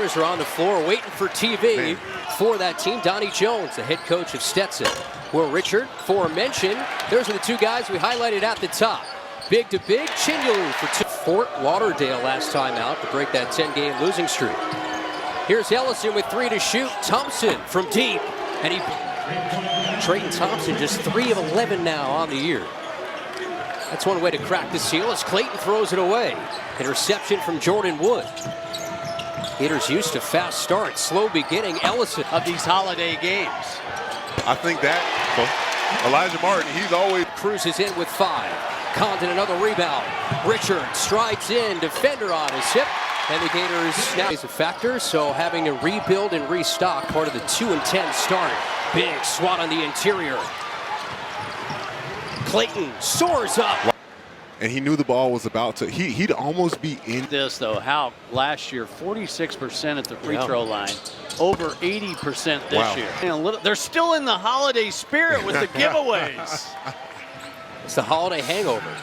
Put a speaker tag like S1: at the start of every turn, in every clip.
S1: Gators are on the floor waiting for TV for that team. Donnie Jones, the head coach of Stetson. Will Richard, aforementioned. Those are the two guys we highlighted at the top. Big to big, Chinyalu for two. Fort Lauderdale last time out to break that 10-game losing streak. Here's Ellison with 3 to shoot. Thompson from deep. And Trayton Thompson just 3 of 11 now on the year. That's one way to crack the seal as Clayton throws it away. Interception from Jordan Wood. Gators used to fast start, slow beginning. Ellison
S2: of these holiday games.
S3: I think that Elijah Martin, he's always
S1: cruises in with 5. Condon another rebound. Richard strides in, defender on his hip. And the Gators now is a factor, so having to rebuild and restock, part of the 2-10 start. Big swat on the interior. Clayton soars up.
S3: And he knew the ball was about to, he'd almost be in.
S2: This though, how last year 46% at the free throw line, over 80% this year. And they're still in the holiday spirit with the giveaways.
S1: It's the holiday hangover.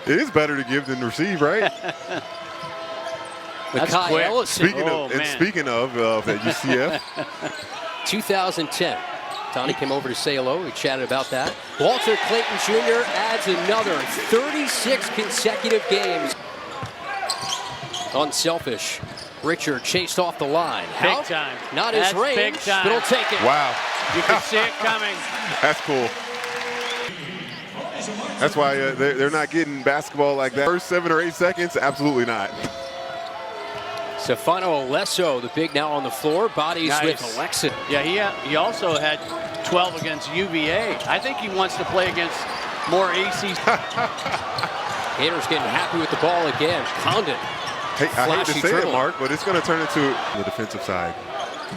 S3: It is better to give than receive, right?
S1: That's quick. Ellison.
S3: Speaking of at UCF.
S1: 2010. Donnie came over to say hello. We chatted about that. Walter Clayton Jr. adds another 36 consecutive games. Unselfish. Richard chased off the line.
S2: Big time.
S1: Not his range,
S2: big time.
S1: but he'll take it.
S3: Wow.
S2: You can see it coming.
S3: That's cool. That's why they're not getting basketball like that. First 7 or 8 seconds, absolutely not.
S1: Stefano Alesso, the big now on the floor, bodies with Alexis.
S2: Yeah, he also had 12 against UVA. I think he wants to play against more ACs.
S1: Gators getting happy with the ball again. Condon.
S3: Hey, I hate to say it, Mark, but it's going to turn into the defensive side.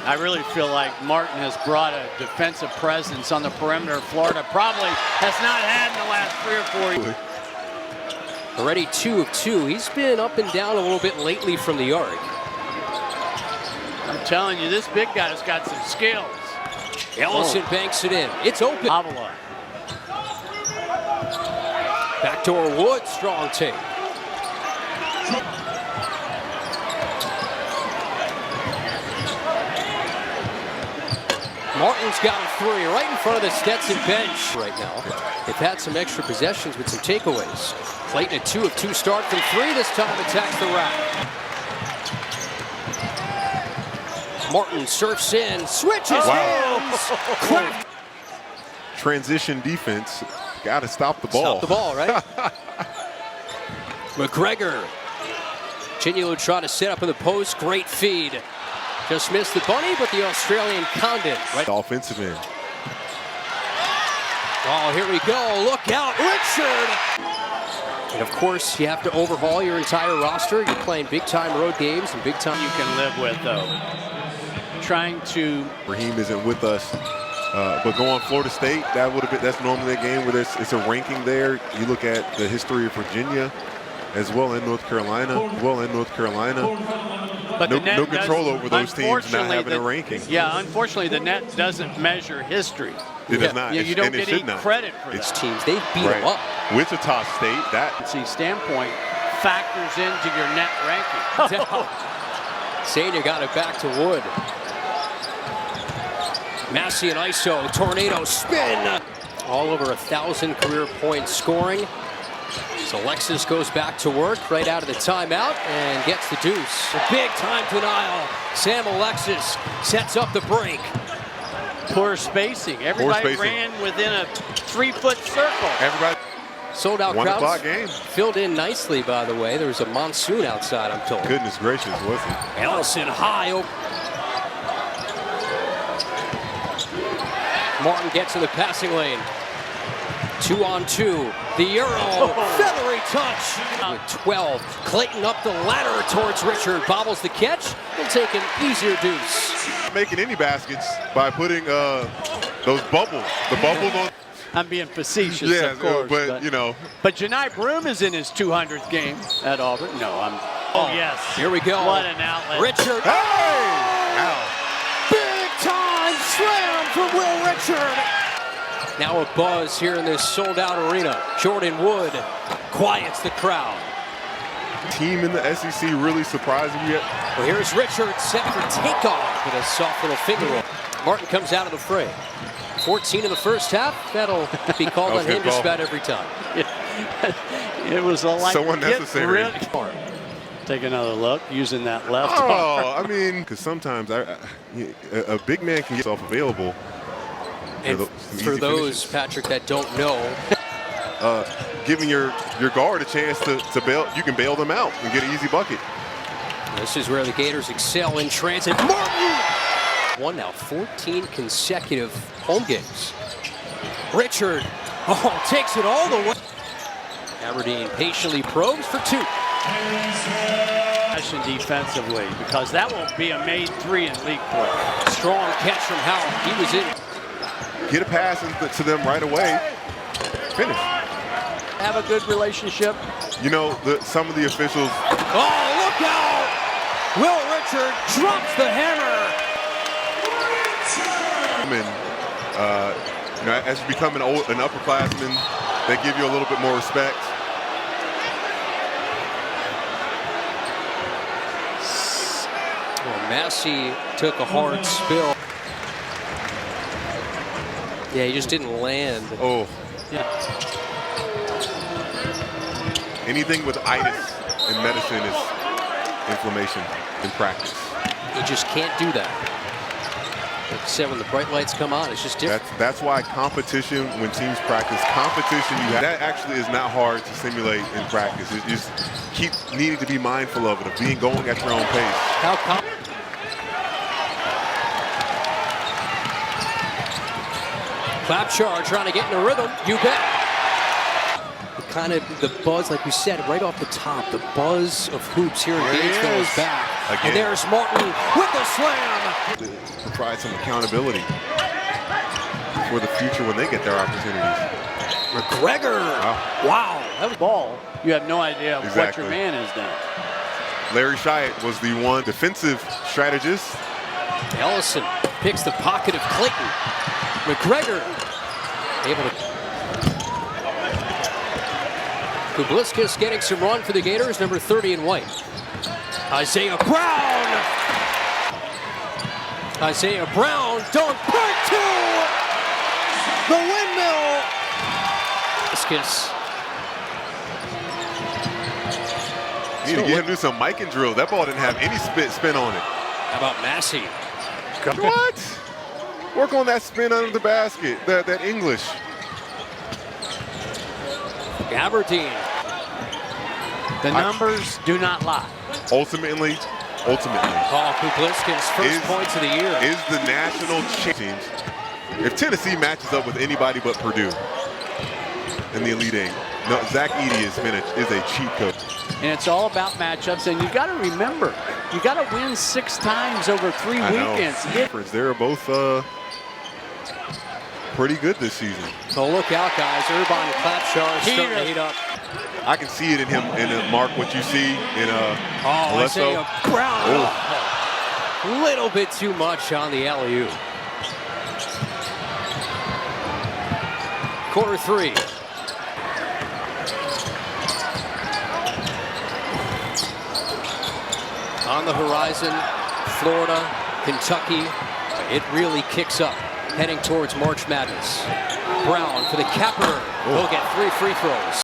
S2: I really feel like Martin has brought a defensive presence on the perimeter. Florida probably has not had in the last 3 or 4 years.
S1: Already 2 of 2. He's been up and down a little bit lately from the arc.
S2: I'm telling you, this big guy's got some skills.
S1: Ellison banks it in. It's open.
S2: Avila.
S1: Backdoor Wood, strong take. Martin's got a 3 right in front of the Stetson bench right now. They've had some extra possessions with some takeaways. Clayton a 2 of 2 start from 3. This time attacks the rack. Martin surfs in, switches hands.
S3: Transition defense. Got to stop the ball.
S1: Stop the ball, right? McGregor. Chinyalu trying to set up in the post. Great feed. Just missed the bunny, but the Australian Condon. Right.
S3: Offensive end.
S1: Oh, here we go. Look out, Richard. And of course, you have to overhaul your entire roster. You're playing big-time road games and big-time.
S2: You can live with, though. Trying to.
S3: Raheem isn't with us, but going Florida State, that's normally a game where it's a ranking there. You look at the history of Virginia, as well in North Carolina,
S2: But
S3: no control over those teams not having a ranking.
S2: Yeah, unfortunately, the net doesn't measure history.
S3: It does not.
S2: You don't get any credit for
S1: It's
S2: that.
S1: teams, they beat them up.
S3: Wichita State, that
S2: standpoint factors into your net ranking.
S1: Sanya got it back to Wood. Massey and ISO, tornado spin. All over 1,000 career points scoring. So Alexis goes back to work right out of the timeout and gets the deuce. A big time denial. Sam Alexis sets up the break.
S2: Poor spacing. Everybody ran within a 3-foot circle.
S3: Everybody.
S1: Sold out
S3: 1
S1: crowds.
S3: o'clock game.
S1: Filled in nicely, by the way. There was a monsoon outside, I'm told.
S3: Goodness gracious, wasn't it?
S1: Ellison high. Martin gets in the passing lane. 2-on-2. The Euro. Feathery touch. With 12. Clayton up the ladder towards Richard. Bobbles the catch. He'll take an easier deuce.
S3: Making any baskets by putting those bubbles. The bubbles on.
S2: I'm being facetious, of course.
S3: But you know.
S2: But Janai Broom is in his 200th game at Auburn. No, I'm. Oh, yes.
S1: Here we go.
S2: What an outlet.
S1: Richard.
S3: Hey! Ow.
S1: Big time slam from Will Richard. Now a buzz here in this sold-out arena. Jordan Wood quiets the crowd.
S3: Team in the SEC really surprising you.
S1: Well, here's Richard set for takeoff with a soft little finger roll. Martin comes out of the fray. 14 in the first half. That'll be called on him just about every time.
S2: It was like
S3: so unnecessary.
S2: Take another look using that left arm.
S3: I mean, because sometimes a big man can get himself available.
S1: And for those, Patrick, that don't know,
S3: giving your guard a chance to bail, you can bail them out and get an easy bucket.
S1: This is where the Gators excel in transit. Martin! Won now 14 consecutive home games. Richard, takes it all the way. Aberdeen patiently probes for two.
S2: Defensively, because that won't be a made three in league play.
S1: Strong catch from Howard. He was in.
S3: Get a pass to them right away. Finish.
S2: Have a good relationship.
S3: You know, some of the officials.
S1: Oh, look out! Will Richard drops the hammer.
S3: And, you know, as you become an upperclassman, they give you a little bit more respect.
S1: Well, Massey took a hard spill. Yeah, he just didn't land.
S3: Oh.
S1: Yeah.
S3: Anything with itis in medicine is inflammation in practice.
S1: You just can't do that. Like I said, when the bright lights come on, it's just different.
S3: That's why competition, when teams practice, competition, that actually is not hard to simulate in practice. You just keep needing to be mindful of it, of going at your own pace.
S1: How Clapchar trying to get in a rhythm. You bet. Kind of the buzz, like we said, right off the top, the buzz of hoops here in Gainesville is back. Again. And there's Martin with the slam.
S3: Provide some accountability for the future when they get their opportunities.
S1: McGregor. Wow.
S2: That was ball. You have no idea what your man has done.
S3: Larry Shyatt was the one defensive strategist.
S1: Ellison picks the pocket of Clayton. McGregor able to. Kubliskas getting some run for the Gators, number 30 in white. Isaiah Brown! Isaiah Brown, dunk, part two! The windmill! Kubliskas.
S3: You need to get him to do some mic and drill. That ball didn't have any spin on it.
S1: How about Massey?
S3: What? Work on that spin under the basket, that English.
S1: Aberdeen.
S2: The numbers do not lie.
S3: Ultimately.
S1: Paul Kubliskas, first points of the year.
S3: Is the national teams. If Tennessee matches up with anybody but Purdue in the Elite Eight, no, Zach Edey is a cheat code.
S2: And it's all about matchups, and you got to remember, you got to win 6 times over 3 weekends.
S3: They're both pretty good this season.
S1: Oh, look out, guys. Irvine and Clapchar starting to heat up.
S3: I can see it in him, Mark, what you see in
S1: Isaiah Brown. A little bit too much on the alley-oop. Quarter 3. On the horizon, Florida, Kentucky. It really kicks up, heading towards March Madness. Brown for the capper. He'll get 3 free throws.